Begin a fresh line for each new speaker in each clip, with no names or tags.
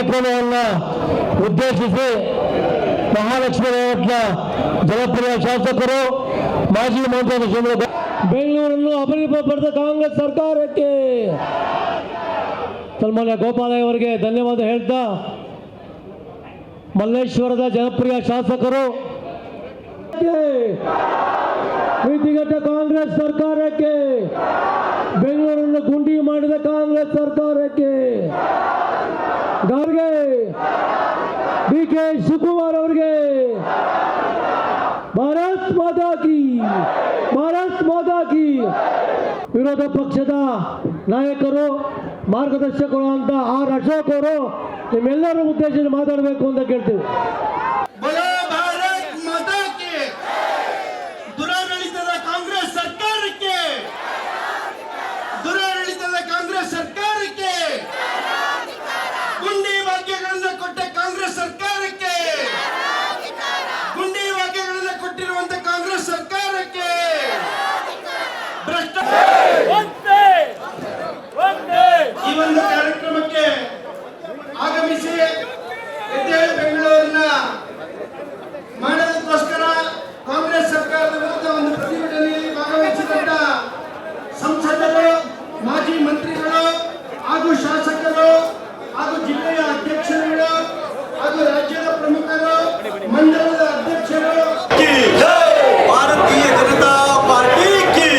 ಕಾರ್ಯಕ್ರಮವನ್ನು ಉದ್ದೇಶಿಸಿ ಮಹಾಲಕ್ಷ್ಮಿ ಲೇಔಟ್ನ ಜನಪ್ರಿಯ ಶಾಸಕರು ಮಾಜಿ ಮಂತ್ರಿ ಬೆಂಗಳೂರನ್ನು ಅಭಿವೃದ್ಧಿಪಡಿಸಿದ ಕಾಂಗ್ರೆಸ್ ಸರ್ಕಾರಕ್ಕೆ ಸನ್ಮಾನ್ಯ ಗೋಪಾಲಯ್ಯ ಅವರಿಗೆ ಧನ್ಯವಾದ ಹೇಳ್ತಾ, ಮಲ್ಲೇಶ್ವರದ ಜನಪ್ರಿಯ ಶಾಸಕರು ಪ್ರೀತಿಗಟ್ಟ ಕಾಂಗ್ರೆಸ್ ಸರ್ಕಾರಕ್ಕೆ, ಬೆಂಗಳೂರನ್ನು ಗುಂಡಿ ಮಾಡಿದ ಕಾಂಗ್ರೆಸ್ ಸರ್ಕಾರಕ್ಕೆ, ಗಾರ್ಗೆ ಡಿಕೆ ಶಿವಕುಮಾರ್ ಅವರಿಗೆ ಭಾರತ್ ಮಾತಾ ಕಿ, ಭಾರತ್ ಮಾತಾ ಕಿ. ವಿರೋಧ ಪಕ್ಷದ ನಾಯಕರು ಮಾರ್ಗದರ್ಶಕರು ಅಂತ ಆರ್ ಅಶೋಕ್ ಅವರು ನಿಮ್ಮೆಲ್ಲರ ಉದ್ದೇಶದಲ್ಲಿ ಮಾತಾಡಬೇಕು ಅಂತ ಕೇಳ್ತೀವಿ.
ಭಾರತ್ ಮಾತಾ ಕಿ. ದುರಾಡಳಿತದ ಕಾಂಗ್ರೆಸ್ ಸರ್ಕಾರಕ್ಕೆ, ದುರಾಡಳಿತದ ಕಾಂಗ್ರೆಸ್ ಸರ್ಕಾರಕ್ಕೆ, ಗುಂಡಿ ವಾಕ್ಯಗಳನ್ನ ಕೊಟ್ಟ ಕಾಂಗ್ರೆಸ್ ಸರ್ಕಾರಕ್ಕೆ, ಗುಂಡಿ ವಾಕ್ಯಗಳನ್ನ ಕೊಟ್ಟಿರುವಂತ ಕಾಂಗ್ರೆಸ್ ಸರ್ಕಾರಕ್ಕೆ, ಈ ಒಂದು ಕಾರ್ಯಕ್ರಮಕ್ಕೆ ಆಗಮಿಸಿ ಎದ್ದೇಳು ಬೆಂಗಳೂರಿನ ಮಾಡೋದಕ್ಕೋಸ್ಕರ ಕಾಂಗ್ರೆಸ್ ಸರ್ಕಾರದ ವಿರುದ್ಧ ಒಂದು ಪ್ರತಿಭಟನೆಯಲ್ಲಿ ಭಾಗವಹಿಸಿದಂತ ಸಂಸದರು, ಮಾಜಿ ಮಂತ್ರಿಗಳು ಹಾಗೂ ಶಾಸಕರು ಹಾಗೂ ಜಿಲ್ಲೆಯ ಅಧ್ಯಕ್ಷರುಗಳು ಹಾಗೂ ರಾಜ್ಯದ ಪ್ರಮುಖರು, ಮಂಡಲದ ಅಧ್ಯಕ್ಷರು,
ಭಾರತೀಯ ಜನತಾ ಪಾರ್ಟಿ ಕಿ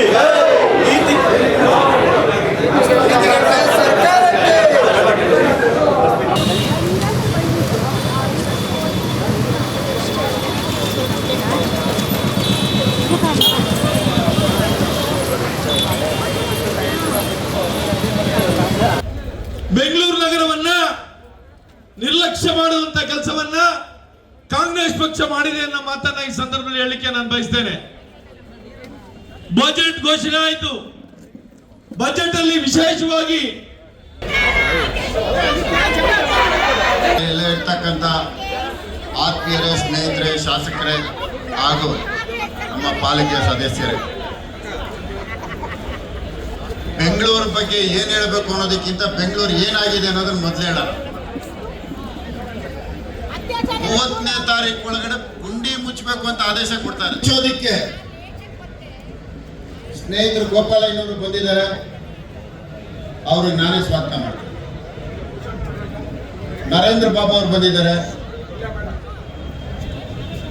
ಬೆಂಗಳೂರು ನಗರವನ್ನ ನಿರ್ಲಕ್ಷ್ಯ ಮಾಡುವಂತ ಕೆಲಸವನ್ನ ಕಾಂಗ್ರೆಸ್ ಪಕ್ಷ ಮಾಡಿದೆ ಅನ್ನೋ ಮಾತನ್ನ ಈ ಸಂದರ್ಭದಲ್ಲಿ ಹೇಳಲಿಕ್ಕೆ ನಾನು ಬಯಸ್ತೇನೆ. ಬಜೆಟ್ ಘೋಷಣೆ ಆಯಿತು. ಬಜೆಟ್ ಅಲ್ಲಿ ವಿಶೇಷವಾಗಿ
ಇರ್ತಕ್ಕಂಥ ಆತ್ಮೀಯರೇ, ಸ್ನೇಹಿತರೆ, ಶಾಸಕರೇ ಹಾಗೂ ನಮ್ಮ ಪಾಲಿಕೆಯ ಸದಸ್ಯರೇ, ಬೆಂಗಳೂರು ಬಗ್ಗೆ ಏನ್ ಹೇಳಬೇಕು ಅನ್ನೋದಕ್ಕಿಂತ ಬೆಂಗಳೂರು ಏನಾಗಿದೆ ಅನ್ನೋದನ್ನ ಮೊದಲು ಹೇಳೋಣ. 30ನೇ ತಾರೀಕು ಒಳಗಡೆ ಗುಂಡಿ ಮುಚ್ಚಬೇಕು ಅಂತ ಆದೇಶ ಕೊಡ್ತಾರೆ. ಮುಚ್ಚೋದಿಕ್ಕೆ ಸ್ನೇಹಿತರು ಗೋಪಾಲಯ್ಯನವರು ಬಂದಿದ್ದಾರೆ, ಅವ್ರಿಗೆ ನಾನೇ ಸ್ವಾಗತ ಮಾಡ್ತೀನಿ. ನರೇಂದ್ರ ಬಾಬು ಅವರು ಬಂದಿದ್ದಾರೆ.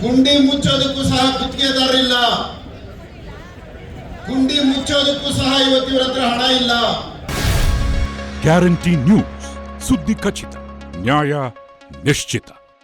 ಗುಂಡಿ ಮುಚ್ಚೋದಕ್ಕೂ ಸಹ ಗುತ್ತಿಗೆದಾರರಿಲ್ಲ, ಗುಂಡಿ ಮುಚ್ಚೋದಕ್ಕೂ ಸಹ ಇವತ್ತಿವರ ಹತ್ರ ಹಣ ಇಲ್ಲ.
ಗ್ಯಾರಂಟಿ ನ್ಯೂಸ್, ಸುದ್ದಿ ಖಚಿತ, ನ್ಯಾಯ ನಿಶ್ಚಿತ.